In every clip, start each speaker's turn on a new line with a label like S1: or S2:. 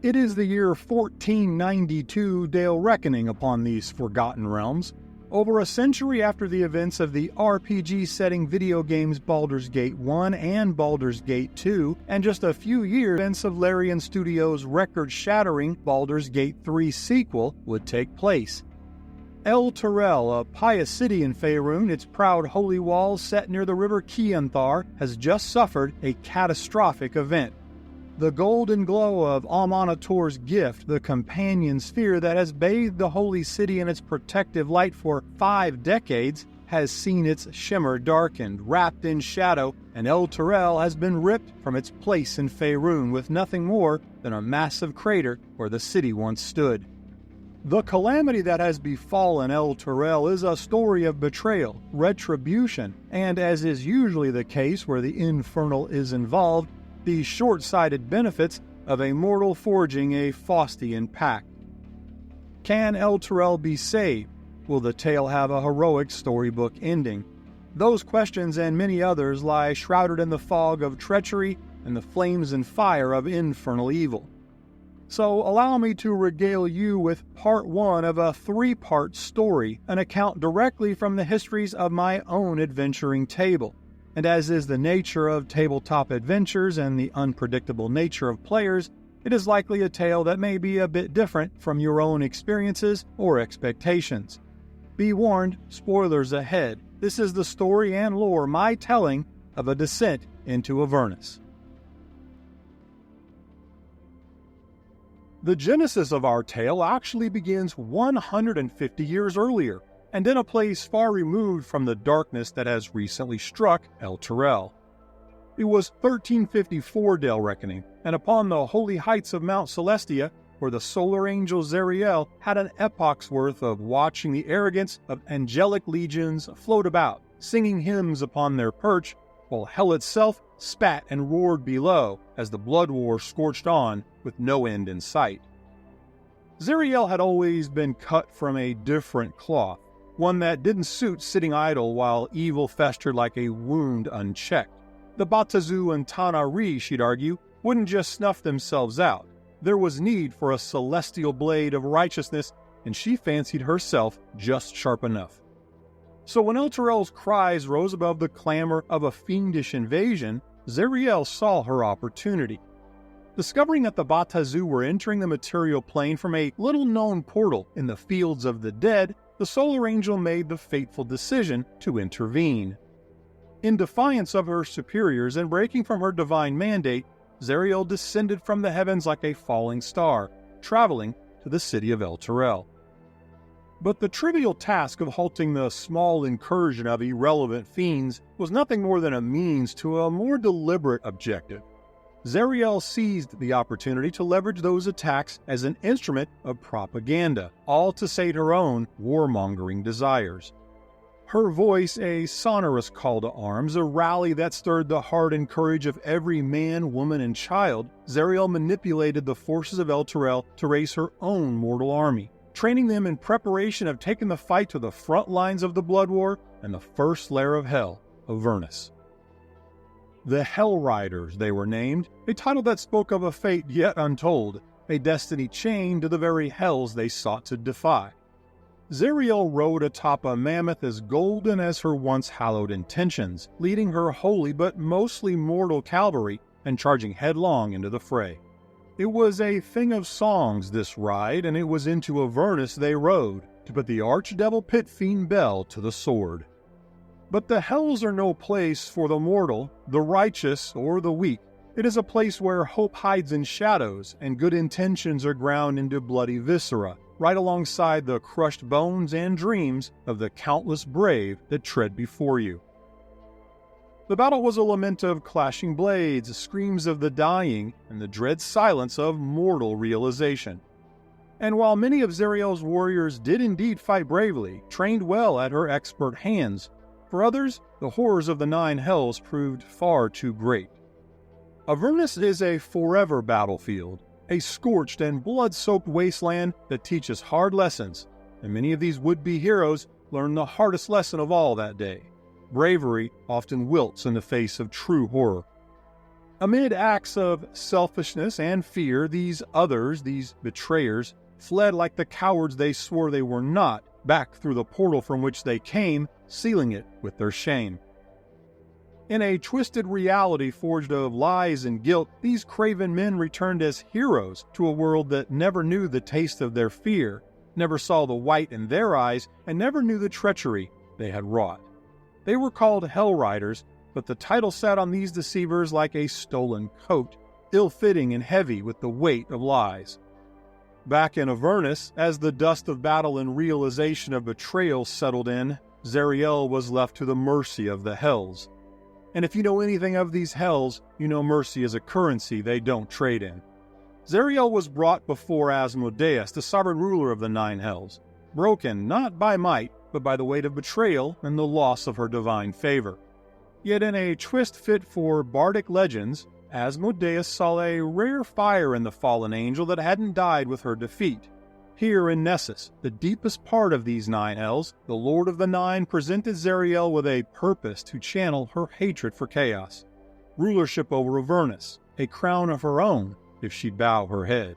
S1: It is the year 1492 Dale reckoning upon these forgotten realms, over a century after the events of the RPG-setting video games Baldur's Gate 1 and Baldur's Gate 2, and just a few years events of Larian Studios' record-shattering Baldur's Gate 3 sequel would take place. Elturel, a pious city in Faerun, its proud holy walls set near the river Chionthar, has just suffered a catastrophic event. The golden glow of Amanator's gift, the companion sphere that has bathed the holy city in its protective light for 5 decades, has seen its shimmer darkened, wrapped in shadow, and Elturel has been ripped from its place in Faerun with nothing more than a massive crater where the city once stood. The calamity that has befallen Elturel is a story of betrayal, retribution, and as is usually the case where the infernal is involved, the short-sighted benefits of a mortal forging a faustian pact. Can Elturel be saved? Will the tale have a heroic storybook ending? Those questions and many others lie shrouded in the fog of treachery and the flames and fire of infernal evil. So allow me to regale you with part 1 of a 3-part story, an account directly from the histories of my own adventuring table. And as is the nature of tabletop adventures and the unpredictable nature of players, it is likely a tale that may be a bit different from your own experiences or expectations. Be warned, spoilers ahead. This is the story and lore my telling of a descent into Avernus. The genesis of our tale actually begins 150 years earlier, and in a place far removed from the darkness that has recently struck Elturel. It was 1354 Dale reckoning, and upon the holy heights of Mount Celestia, where the solar angel Zariel had an epoch's worth of watching the arrogance of angelic legions float about, singing hymns upon their perch, while hell itself spat and roared below as the blood war scorched on with no end in sight. Zariel had always been cut from a different cloth, one that didn't suit sitting idle while evil festered like a wound unchecked. The Batazu and Tanari, she'd argue, wouldn't just snuff themselves out. There was need for a celestial blade of righteousness, and she fancied herself just sharp enough. So when Elturel's cries rose above the clamor of a fiendish invasion, Zariel saw her opportunity. Discovering that the Batazu were entering the material plane from a little-known portal in the fields of the dead, the Solar Angel made the fateful decision to intervene. In defiance of her superiors and breaking from her divine mandate, Zariel descended from the heavens like a falling star, traveling to the city of Elturel. But the trivial task of halting the small incursion of irrelevant fiends was nothing more than a means to a more deliberate objective. Zariel seized the opportunity to leverage those attacks as an instrument of propaganda, all to sate her own warmongering desires. Her voice a sonorous call to arms, a rally that stirred the heart and courage of every man, woman, and child, Zariel manipulated the forces of Elturel to raise her own mortal army, training them in preparation of taking the fight to the front lines of the Blood War and the first lair of hell, Avernus. The Hell Riders, they were named, a title that spoke of a fate yet untold, a destiny chained to the very hells they sought to defy. Zariel rode atop a mammoth as golden as her once hallowed intentions, leading her holy but mostly mortal cavalry and charging headlong into the fray. It was a thing of songs, this ride, and it was into Avernus they rode, to put the archdevil pit fiend Bel to the sword. But the hells are no place for the mortal, the righteous, or the weak. It is a place where hope hides in shadows, and good intentions are ground into bloody viscera, right alongside the crushed bones and dreams of the countless brave that tread before you. The battle was a lament of clashing blades, screams of the dying, and the dread silence of mortal realization. And while many of Zariel's warriors did indeed fight bravely, trained well at her expert hands, for others, the horrors of the 9 hells proved far too great. Avernus is a forever battlefield, a scorched and blood-soaked wasteland that teaches hard lessons, and many of these would-be heroes learn the hardest lesson of all that day. Bravery often wilts in the face of true horror. Amid acts of selfishness and fear, these others, these betrayers, fled like the cowards they swore they were not, back through the portal from which they came, sealing it with their shame. In a twisted reality forged of lies and guilt, these craven men returned as heroes to a world that never knew the taste of their fear, never saw the white in their eyes, and never knew the treachery they had wrought. They were called Hell Riders, but the title sat on these deceivers like a stolen coat, ill-fitting and heavy with the weight of lies. Back in Avernus, as the dust of battle and realization of betrayal settled in, Zariel was left to the mercy of the Hells. And if you know anything of these Hells, you know mercy is a currency they don't trade in. Zariel was brought before Asmodeus, the sovereign ruler of the Nine Hells, broken not by might, but by the weight of betrayal and the loss of her divine favor. Yet in a twist fit for bardic legends, Asmodeus saw a rare fire in the fallen angel that hadn't died with her defeat. Here in Nessus, the deepest part of these Nine Hells, the Lord of the Nine presented Zariel with a purpose to channel her hatred for chaos. Rulership over Avernus, a crown of her own if she'd bow her head.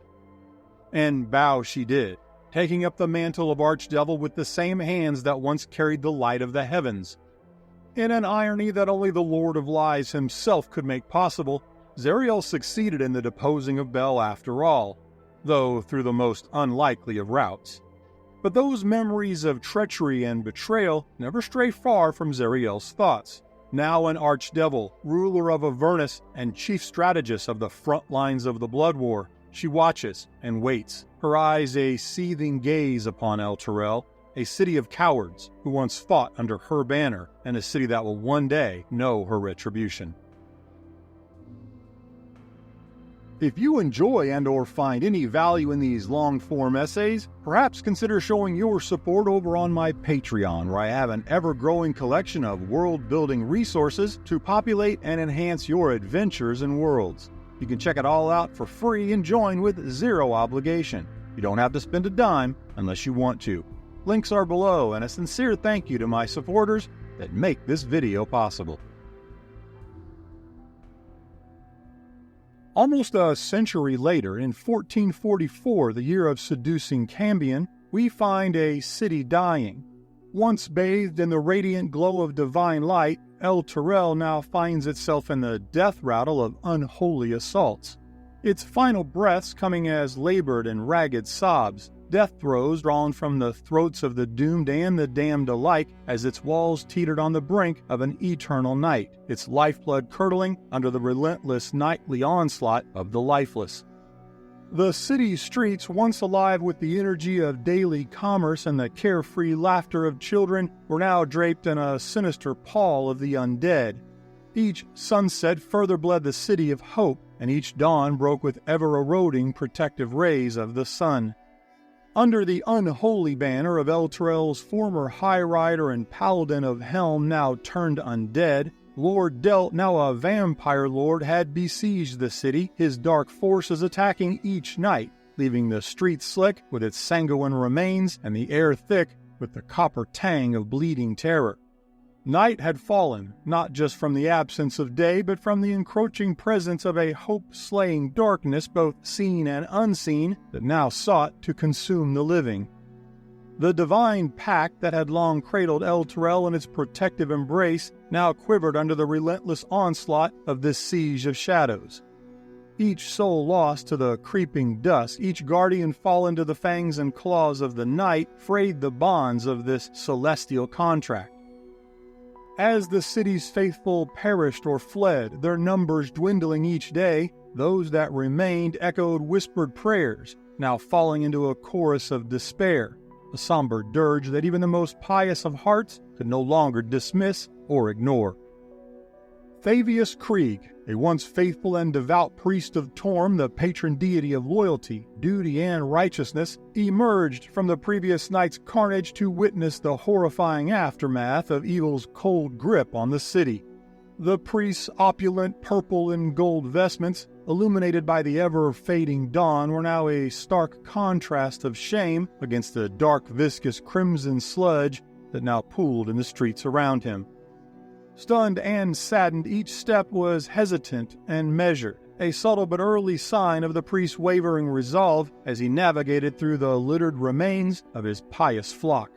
S1: And bow she did, taking up the mantle of Archdevil with the same hands that once carried the light of the heavens. In an irony that only the Lord of Lies himself could make possible, Zariel succeeded in the deposing of Bel after all, though through the most unlikely of routes. But those memories of treachery and betrayal never stray far from Zariel's thoughts. Now an archdevil, ruler of Avernus and chief strategist of the front lines of the blood war, she watches and waits, her eyes a seething gaze upon Elturel, a city of cowards who once fought under her banner, and a city that will one day know her retribution. If you enjoy and/or find any value in these long-form essays, perhaps consider showing your support over on my Patreon, where I have an ever-growing collection of world-building resources to populate and enhance your adventures and worlds. You can check it all out for free and join with zero obligation. You don't have to spend a dime unless you want to. Links are below, and a sincere thank you to my supporters that make this video possible. Almost a century later, in 1444, the year of seducing Cambion, we find a city dying. Once bathed in the radiant glow of divine light, Elturel now finds itself in the death rattle of unholy assaults. Its final breaths coming as labored and ragged sobs, death throes drawn from the throats of the doomed and the damned alike as its walls teetered on the brink of an eternal night, its lifeblood curdling under the relentless nightly onslaught of the lifeless. The city's streets, once alive with the energy of daily commerce and the carefree laughter of children, were now draped in a sinister pall of the undead. Each sunset further bled the city of hope, and each dawn broke with ever-eroding protective rays of the sun. Under the unholy banner of Elturel's former High Rider and Paladin of Helm, now turned undead, Lord Delt, now a vampire lord, had besieged the city, his dark forces attacking each night, leaving the streets slick with its sanguine remains and the air thick with the copper tang of bleeding terror. Night had fallen, not just from the absence of day, but from the encroaching presence of a hope-slaying darkness, both seen and unseen, that now sought to consume the living. The divine Pact that had long cradled Elturel in its protective embrace now quivered under the relentless onslaught of this siege of shadows. Each soul lost to the creeping dusk, each guardian fallen to the fangs and claws of the night, frayed the bonds of this celestial contract. As the city's faithful perished or fled, their numbers dwindling each day, those that remained echoed whispered prayers, now falling into a chorus of despair, a somber dirge that even the most pious of hearts could no longer dismiss or ignore. Fabius Krieg, a once faithful and devout priest of Torm, the patron deity of loyalty, duty, and righteousness, emerged from the previous night's carnage to witness the horrifying aftermath of evil's cold grip on the city. The priest's opulent purple and gold vestments, illuminated by the ever-fading dawn, were now a stark contrast of shame against the dark viscous crimson sludge that now pooled in the streets around him. Stunned and saddened, each step was hesitant and measured, a subtle but early sign of the priest's wavering resolve as he navigated through the littered remains of his pious flock.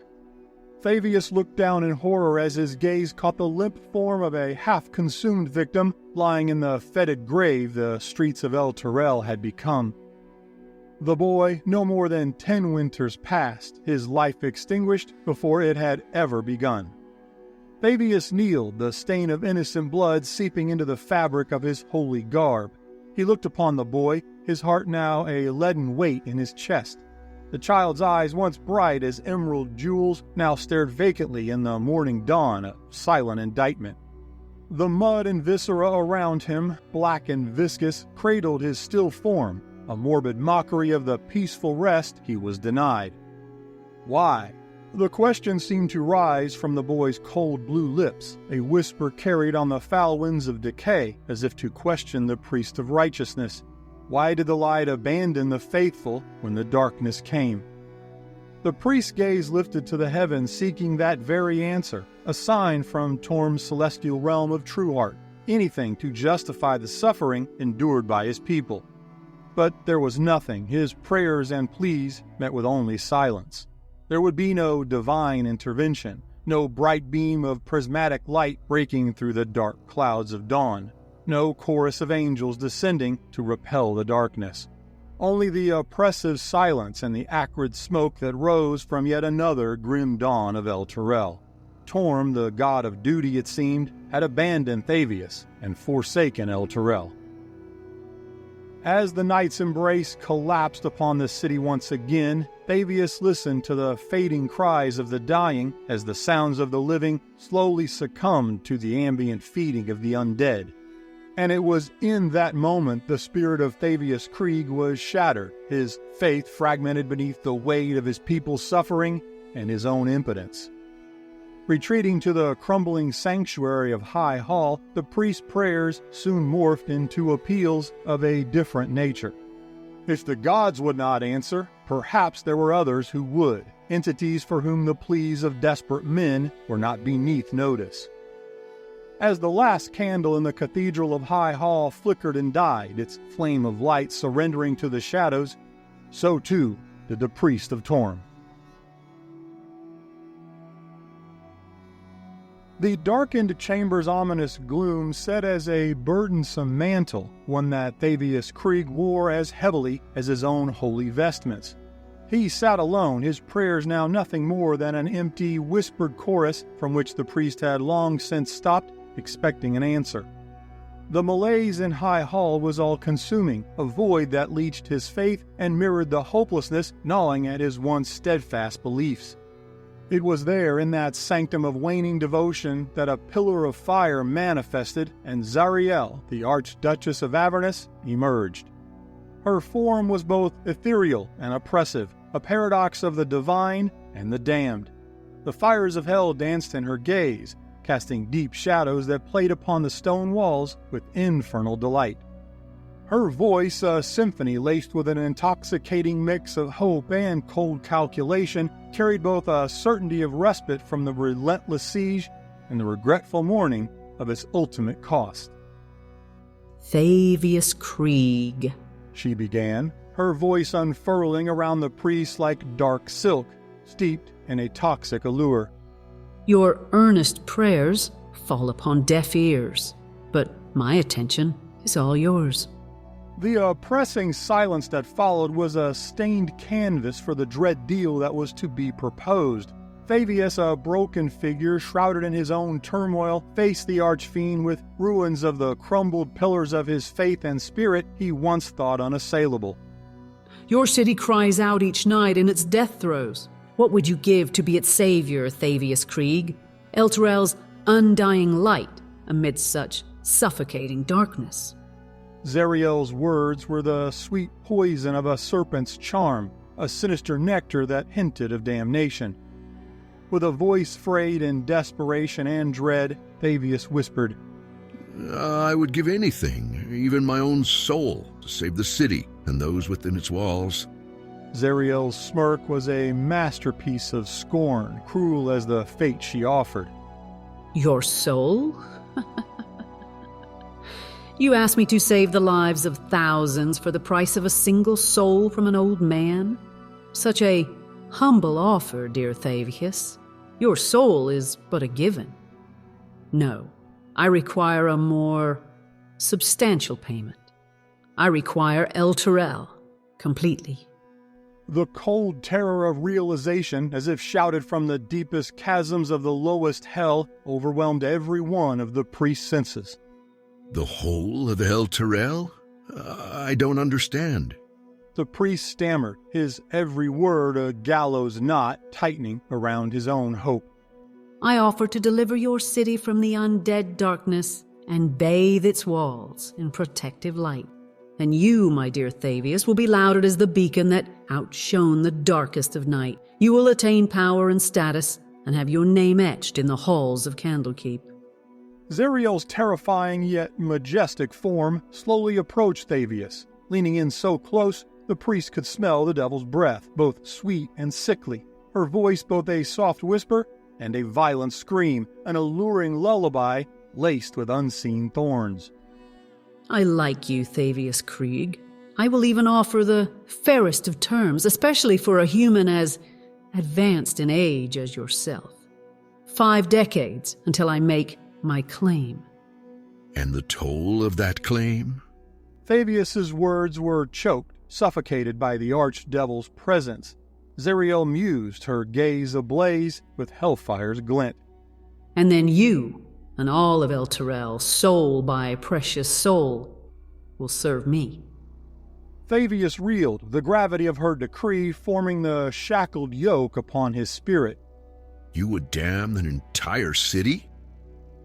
S1: Fabius looked down in horror as his gaze caught the limp form of a half-consumed victim lying in the fetid grave the streets of Elturel had become. The boy, no more than 10 winters past, his life extinguished before it had ever begun. Fabius kneeled, the stain of innocent blood seeping into the fabric of his holy garb. He looked upon the boy, his heart now a leaden weight in his chest. The child's eyes, once bright as emerald jewels, now stared vacantly in the morning dawn, a silent indictment. The mud and viscera around him, black and viscous, cradled his still form, a morbid mockery of the peaceful rest he was denied. Why? The question seemed to rise from the boy's cold blue lips, a whisper carried on the foul winds of decay, as if to question the priest of righteousness. Why did the light abandon the faithful when the darkness came? The priest's gaze lifted to the heavens, seeking that very answer, a sign from Torm's celestial realm of true art, anything to justify the suffering endured by his people. But there was nothing. His prayers and pleas met with only silence. There would be no divine intervention, no bright beam of prismatic light breaking through the dark clouds of dawn. No chorus of angels descending to repel the darkness. Only the oppressive silence and the acrid smoke that rose from yet another grim dawn of Elturel. Torm, the god of duty, it seemed, had abandoned Fabius and forsaken Elturel. As the night's embrace collapsed upon the city once again, Fabius listened to the fading cries of the dying as the sounds of the living slowly succumbed to the ambient feeding of the undead. And it was in that moment the spirit of Fabius Krieg was shattered, his faith fragmented beneath the weight of his people's suffering and his own impotence. Retreating to the crumbling sanctuary of High Hall, the priest's prayers soon morphed into appeals of a different nature. If the gods would not answer, perhaps there were others who would, entities for whom the pleas of desperate men were not beneath notice. As the last candle in the cathedral of High Hall flickered and died, its flame of light surrendering to the shadows, so too did the priest of Torm. The darkened chamber's ominous gloom set as a burdensome mantle, one that Fabius Krieg wore as heavily as his own holy vestments. He sat alone, his prayers now nothing more than an empty, whispered chorus from which the priest had long since stopped, expecting an answer. The malaise in High Hall was all-consuming, a void that leached his faith and mirrored the hopelessness gnawing at his once steadfast beliefs. It was there, in that sanctum of waning devotion, that a pillar of fire manifested, and Zariel, the Archduchess of Avernus, emerged. Her form was both ethereal and oppressive, a paradox of the divine and the damned. The fires of hell danced in her gaze, casting deep shadows that played upon the stone walls with infernal delight. Her voice, a symphony laced with an intoxicating mix of hope and cold calculation, carried both a certainty of respite from the relentless siege and the regretful mourning of its ultimate cost.
S2: Fabius Krieg,
S1: she began, her voice unfurling around the priest like dark silk, steeped in a toxic allure.
S2: Your earnest prayers fall upon deaf ears, but my attention is all yours.
S1: The oppressing silence that followed was a stained canvas for the dread deal that was to be proposed. Fabius, a broken figure shrouded in his own turmoil, faced the archfiend with ruins of the crumbled pillars of his faith and spirit he once thought unassailable.
S2: Your city cries out each night in its death throes. What would you give to be its savior, Fabius Krieg? Elturel's undying light amidst such suffocating darkness.
S1: Zariel's words were the sweet poison of a serpent's charm, a sinister nectar that hinted of damnation. With a voice frayed in desperation and dread, Fabius whispered,
S3: I would give anything, even my own soul, to save the city and those within its walls.
S1: Zariel's smirk was a masterpiece of scorn, cruel as the fate she offered.
S2: Your soul? You asked me to save the lives of thousands for the price of a single soul from an old man? Such a humble offer, dear Thavius. Your soul is but a given. No, I require a more substantial payment. I require Elturel completely.
S1: The cold terror of realization, as if shouted from the deepest chasms of the lowest hell, overwhelmed every one of the priest's senses.
S3: The whole of Elturel? I don't understand.
S1: The priest stammered, his every word a gallows knot tightening around his own hope.
S2: I offer to deliver your city from the undead darkness and bathe its walls in protective light. And you, my dear Thavius, will be lauded as the beacon that outshone the darkest of night. You will attain power and status and have your name etched in the halls of Candlekeep.
S1: Zariel's terrifying yet majestic form slowly approached Thavius. Leaning in so close, the priest could smell the devil's breath, both sweet and sickly. Her voice both a soft whisper and a violent scream, an alluring lullaby laced with unseen thorns.
S2: I like you, Thavius Krieg. I will even offer the fairest of terms, especially for a human as advanced in age as yourself. 5 decades until I make my claim.
S3: And the toll of that claim?
S1: Thavius's words were choked, suffocated by the archdevil's presence. Zariel mused, her gaze ablaze with hellfire's glint.
S2: And then you, and all of Elturel, soul by precious soul, will serve me.
S1: Thavius reeled, the gravity of her decree forming the shackled yoke upon his spirit.
S3: You would damn an entire city?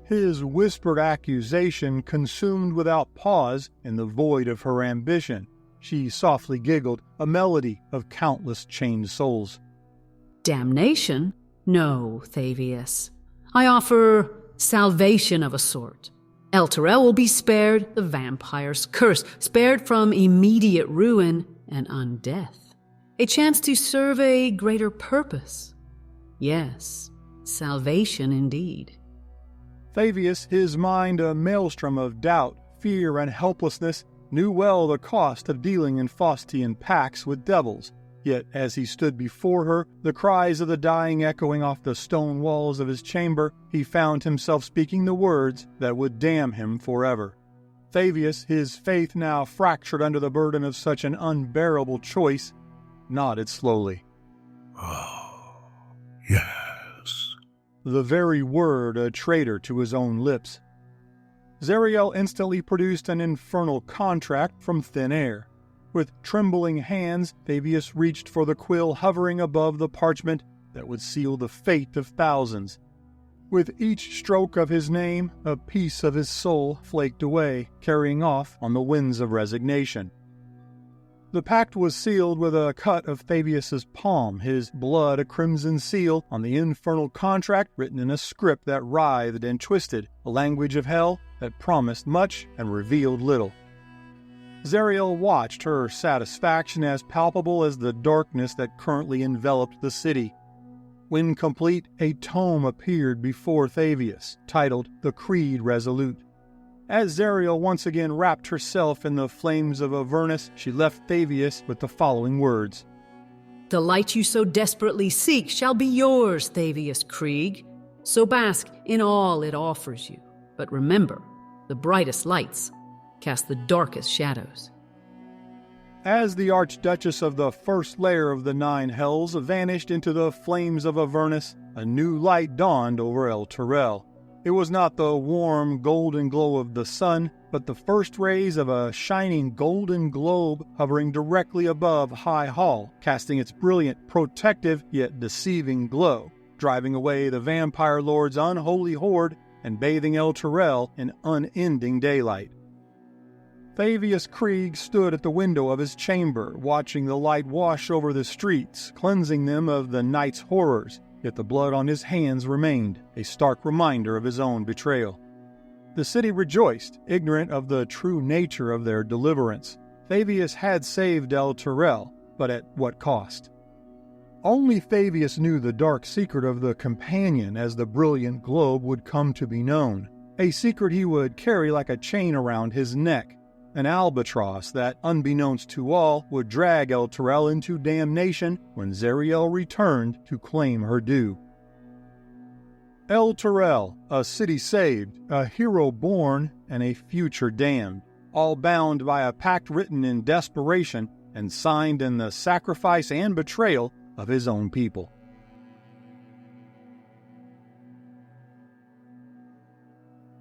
S1: His whispered accusation consumed without pause in the void of her ambition. She softly giggled, a melody of countless chained souls.
S2: Damnation? No, Thavius. I offer salvation of a sort. Elturel will be spared the vampire's curse, spared from immediate ruin and undeath. A chance to serve a greater purpose. Yes, salvation indeed.
S1: Thavius, his mind a maelstrom of doubt, fear, and helplessness, knew well the cost of dealing in faustian pacts with devils. Yet as he stood before her, the cries of the dying echoing off the stone walls of his chamber, he found himself speaking the words that would damn him forever. Thavius, his faith now fractured under the burden of such an unbearable choice, nodded slowly.
S3: Oh, yes.
S1: The very word a traitor to his own lips. Zariel instantly produced an infernal contract from thin air. With trembling hands, Thavius reached for the quill hovering above the parchment that would seal the fate of thousands. With each stroke of his name, a piece of his soul flaked away, carrying off on the winds of resignation. The pact was sealed with a cut of Thavius's palm, his blood a crimson seal on the infernal contract written in a script that writhed and twisted, a language of hell that promised much and revealed little. Zariel watched, her satisfaction as palpable as the darkness that currently enveloped the city. When complete, a tome appeared before Thavius, titled The Creed Resolute. As Zariel once again wrapped herself in the flames of Avernus, she left Thavius with the following words.
S2: The light you so desperately seek shall be yours, Thavius Krieg. So bask in all it offers you. But remember, the brightest lights cast the darkest shadows.
S1: As the Archduchess of the first layer of the 9 hells vanished into the flames of Avernus, a new light dawned over Elturel. It was not the warm, golden glow of the sun, but the first rays of a shining golden globe hovering directly above High Hall, casting its brilliant, protective, yet deceiving glow, driving away the vampire lord's unholy horde and bathing Elturel in unending daylight. Thavius Krieg stood at the window of his chamber, watching the light wash over the streets, cleansing them of the night's horrors, yet the blood on his hands remained, a stark reminder of his own betrayal. The city rejoiced, ignorant of the true nature of their deliverance. Thavius had saved Elturel, but at what cost? Only Fabius knew the dark secret of the companion as the brilliant globe would come to be known, a secret he would carry like a chain around his neck, an albatross that, unbeknownst to all, would drag Elturel into damnation when Zariel returned to claim her due. Elturel, a city saved, a hero born, and a future damned, all bound by a pact written in desperation and signed in the sacrifice and betrayal of his own people.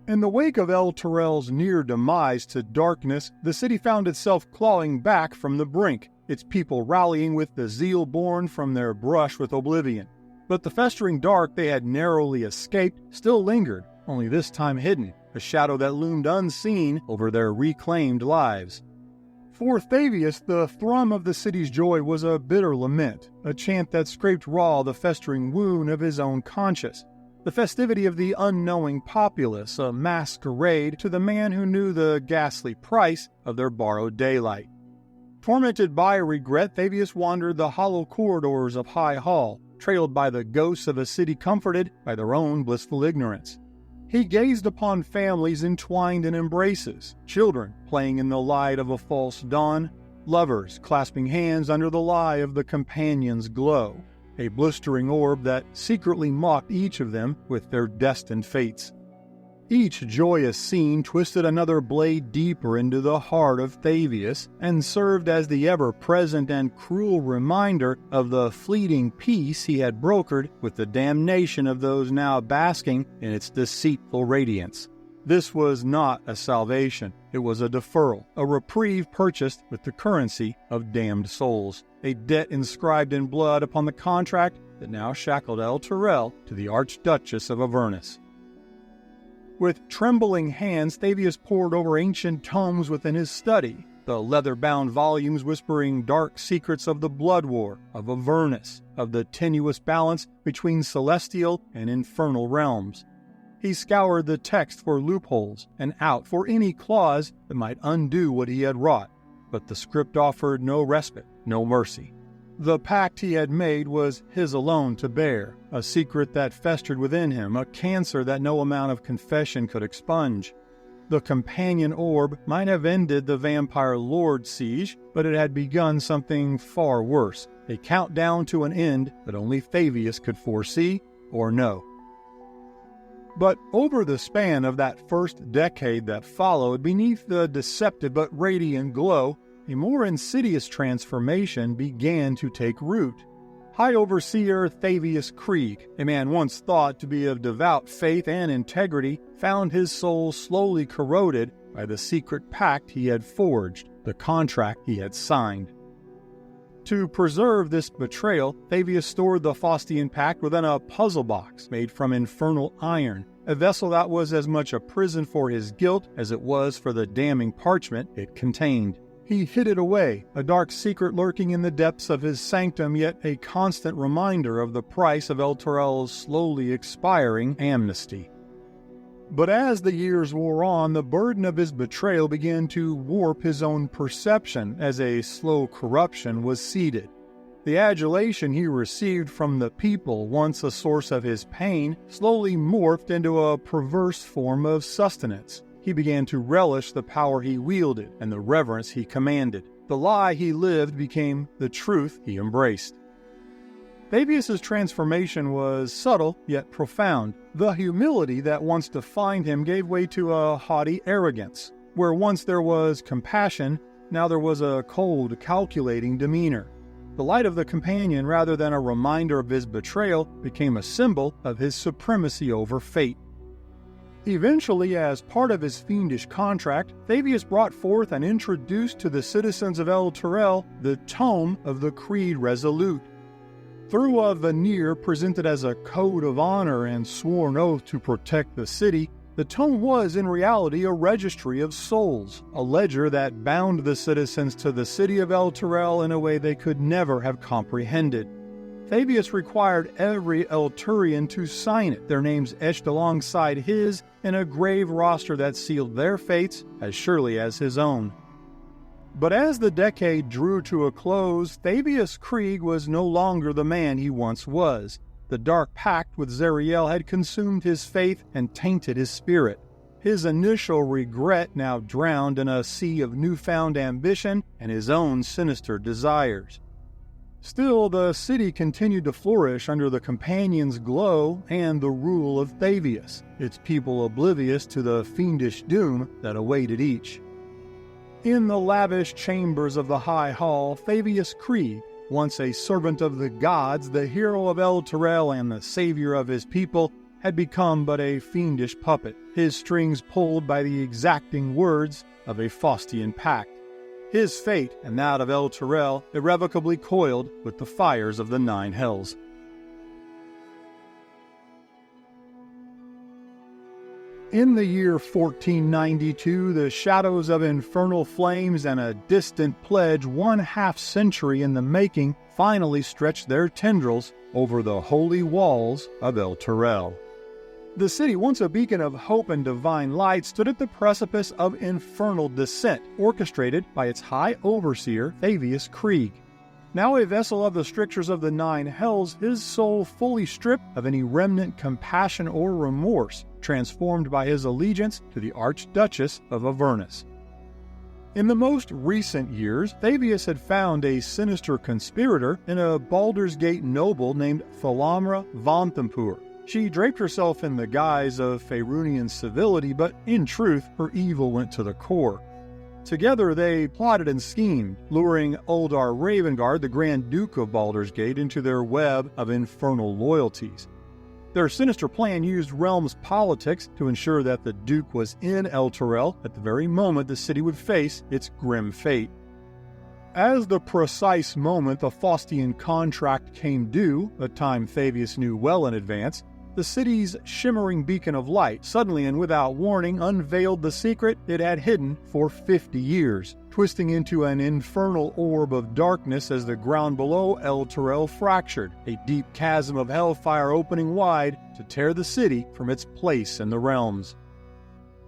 S1: In the wake of Elturel's near demise to darkness, the city found itself clawing back from the brink, its people rallying with the zeal born from their brush with oblivion. But the festering dark they had narrowly escaped still lingered, only this time hidden, a shadow that loomed unseen over their reclaimed lives. For Fabius, the thrum of the city's joy was a bitter lament, a chant that scraped raw the festering wound of his own conscience. The festivity of the unknowing populace, a masquerade to the man who knew the ghastly price of their borrowed daylight. Tormented by regret, Fabius wandered the hollow corridors of High Hall, trailed by the ghosts of a city comforted by their own blissful ignorance. He gazed upon families entwined in embraces, children playing in the light of a false dawn, lovers clasping hands under the lie of the companion's glow, a blistering orb that secretly mocked each of them with their destined fates. Each joyous scene twisted another blade deeper into the heart of Fabius and served as the ever-present and cruel reminder of the fleeting peace he had brokered with the damnation of those now basking in its deceitful radiance. This was not a salvation. It was a deferral, a reprieve purchased with the currency of damned souls, a debt inscribed in blood upon the contract that now shackled Elturel to the Archduchess of Avernus. With trembling hands, Fabius pored over ancient tomes within his study, the leather-bound volumes whispering dark secrets of the blood war, of Avernus, of the tenuous balance between celestial and infernal realms. He scoured the text for loopholes and out for any clause that might undo what he had wrought, but the script offered no respite, no mercy. The pact he had made was his alone to bear, a secret that festered within him, a cancer that no amount of confession could expunge. The companion orb might have ended the vampire lord siege, but it had begun something far worse, a countdown to an end that only Fabius could foresee or know. But over the span of that first decade that followed, beneath the deceptive but radiant glow, a more insidious transformation began to take root. High Overseer Fabius Krieg, a man once thought to be of devout faith and integrity, found his soul slowly corroded by the secret pact he had forged, the contract he had signed. To preserve this betrayal, Fabius stored the Faustian Pact within a puzzle box made from infernal iron, a vessel that was as much a prison for his guilt as it was for the damning parchment it contained. He hid it away, a dark secret lurking in the depths of his sanctum, yet a constant reminder of the price of Elturel's slowly expiring amnesty. But as the years wore on, the burden of his betrayal began to warp his own perception as a slow corruption was seeded. The adulation he received from the people, once a source of his pain, slowly morphed into a perverse form of sustenance. He began to relish the power he wielded and the reverence he commanded. The lie he lived became the truth he embraced. Fabius's transformation was subtle yet profound. The humility that once defined him gave way to a haughty arrogance. Where once there was compassion, now there was a cold, calculating demeanor. The light of the companion, rather than a reminder of his betrayal, became a symbol of his supremacy over fate. Eventually, as part of his fiendish contract, Fabius brought forth and introduced to the citizens of Elturel the Tome of the Creed Resolute. Through a veneer presented as a code of honor and sworn oath to protect the city, the tome was in reality a registry of souls, a ledger that bound the citizens to the city of Elturel in a way they could never have comprehended. Fabius required every Elturian to sign it, their names etched alongside his in a grave roster that sealed their fates as surely as his own. But as the decade drew to a close, Fabius Krieg was no longer the man he once was. The dark pact with Zariel had consumed his faith and tainted his spirit. His initial regret now drowned in a sea of newfound ambition and his own sinister desires. Still, the city continued to flourish under the Companions' glow and the rule of Fabius, its people oblivious to the fiendish doom that awaited each. In the lavish chambers of the High Hall, Fabius Krieg, once a servant of the gods, the hero of Elturel and the savior of his people, had become but a fiendish puppet, his strings pulled by the exacting words of a faustian pact. His fate and that of Elturel irrevocably coiled with the fires of the Nine Hells. In the year 1492, the shadows of infernal flames and a distant pledge 1/2 century in the making finally stretched their tendrils over the holy walls of Elturel. The city, once a beacon of hope and divine light, stood at the precipice of infernal descent, orchestrated by its high overseer, Fabius Krieg. Now a vessel of the strictures of the Nine Hells, his soul fully stripped of any remnant compassion or remorse, transformed by his allegiance to the Archduchess of Avernus. In the most recent years, Fabius had found a sinister conspirator in a Baldur's Gate noble named Thalamra Vonthampur. She draped herself in the guise of Faerunian civility, but in truth, her evil went to the core. Together they plotted and schemed, luring Uldar Ravengard, the Grand Duke of Baldur's Gate, into their web of infernal loyalties. Their sinister plan used realms politics to ensure that the Duke was in Elturel at the very moment the city would face its grim fate. As the precise moment the Faustian contract came due, a time Fabius knew well in advance, the city's shimmering beacon of light suddenly and without warning unveiled the secret it had hidden for 50 years, twisting into an infernal orb of darkness as the ground below Elturel fractured, a deep chasm of hellfire opening wide to tear the city from its place in the realms.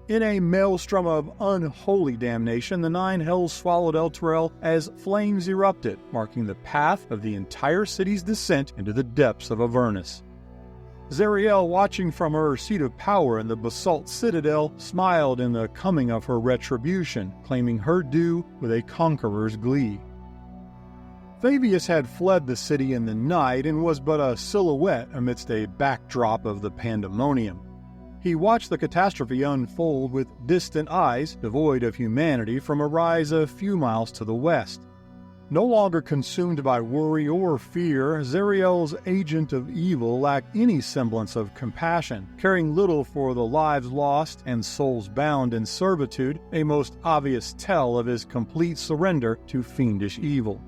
S1: In a maelstrom of unholy damnation, the Nine Hells swallowed Elturel as flames erupted, marking the path of the entire city's descent into the depths of Avernus. Zariel, watching from her seat of power in the basalt citadel, smiled in the coming of her retribution, claiming her due with a conqueror's glee. Fabius had fled the city in the night and was but a silhouette amidst a backdrop of the pandemonium. He watched the catastrophe unfold with distant eyes, devoid of humanity, from a rise a few miles to the west. No longer consumed by worry or fear, Zariel's agent of evil lacked any semblance of compassion, caring little for the lives lost and souls bound in servitude, a most obvious tell of his complete surrender to fiendish evil.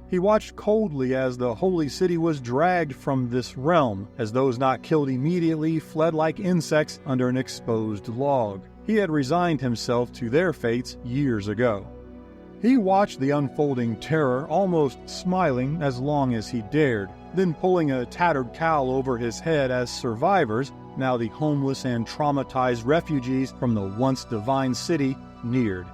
S1: He watched coldly as the holy city was dragged from this realm, as those not killed immediately fled like insects under an exposed log. He had resigned himself to their fates years ago. He watched the unfolding terror, almost smiling as long as he dared, then pulling a tattered cowl over his head as survivors, now the homeless and traumatized refugees from the once divine city, neared.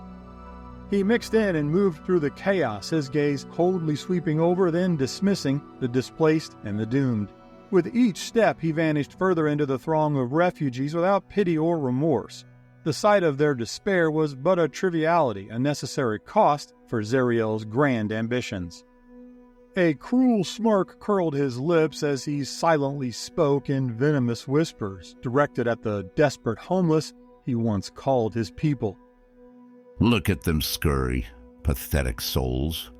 S1: He mixed in and moved through the chaos, his gaze coldly sweeping over, then dismissing the displaced and the doomed. With each step, he vanished further into the throng of refugees without pity or remorse. The sight of their despair was but a triviality, a necessary cost for Zariel's grand ambitions. A cruel smirk curled his lips as he silently spoke in venomous whispers, directed at the desperate homeless he once called his people.
S3: Look at them scurry, pathetic souls.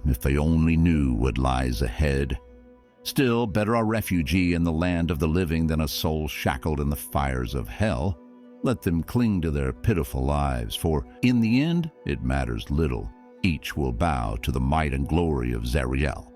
S3: If they only knew what lies ahead. Still, better a refugee in the land of the living than a soul shackled in the fires of hell. Let them cling to their pitiful lives, for in the end it matters little. Each will bow to the might and glory of Zariel.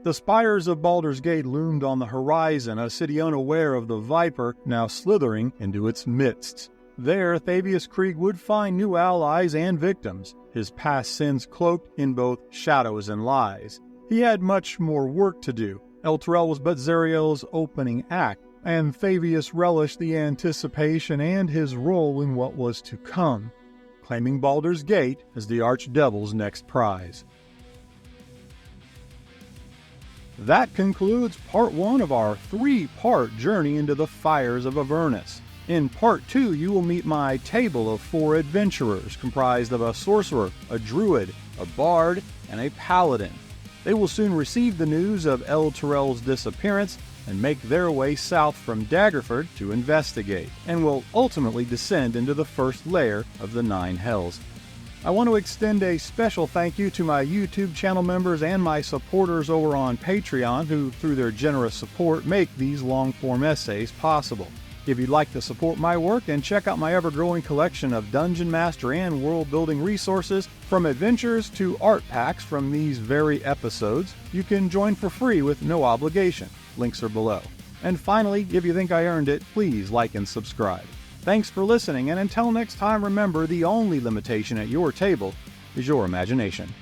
S1: The spires of Baldur's Gate loomed on the horizon, a city unaware of the viper now slithering into its midst. There, Fabius Krieg would find new allies and victims, his past sins cloaked in both shadows and lies. He had much more work to do. Elturel was but Zariel's opening act, and Fabius relished the anticipation and his role in what was to come. claiming Baldur's Gate as the Archdevil's next prize. That concludes Part 1 of our 3-part journey into the fires of Avernus. In Part 2, you will meet my table of 4 adventurers, comprised of a sorcerer, a druid, a bard, and a paladin. They will soon receive the news of Elturel's disappearance and make their way south from Daggerford to investigate, and will ultimately descend into the first layer of the 9 Hells. I want to extend a special thank you to my YouTube channel members and my supporters over on Patreon who, through their generous support, make these long-form essays possible. If you'd like to support my work and check out my ever-growing collection of Dungeon Master and world-building resources, from adventures to art packs from these very episodes, you can join for free with no obligation. Links are below. And finally, if you think I earned it, please like and subscribe. Thanks for listening, and until next time, remember the only limitation at your table is your imagination.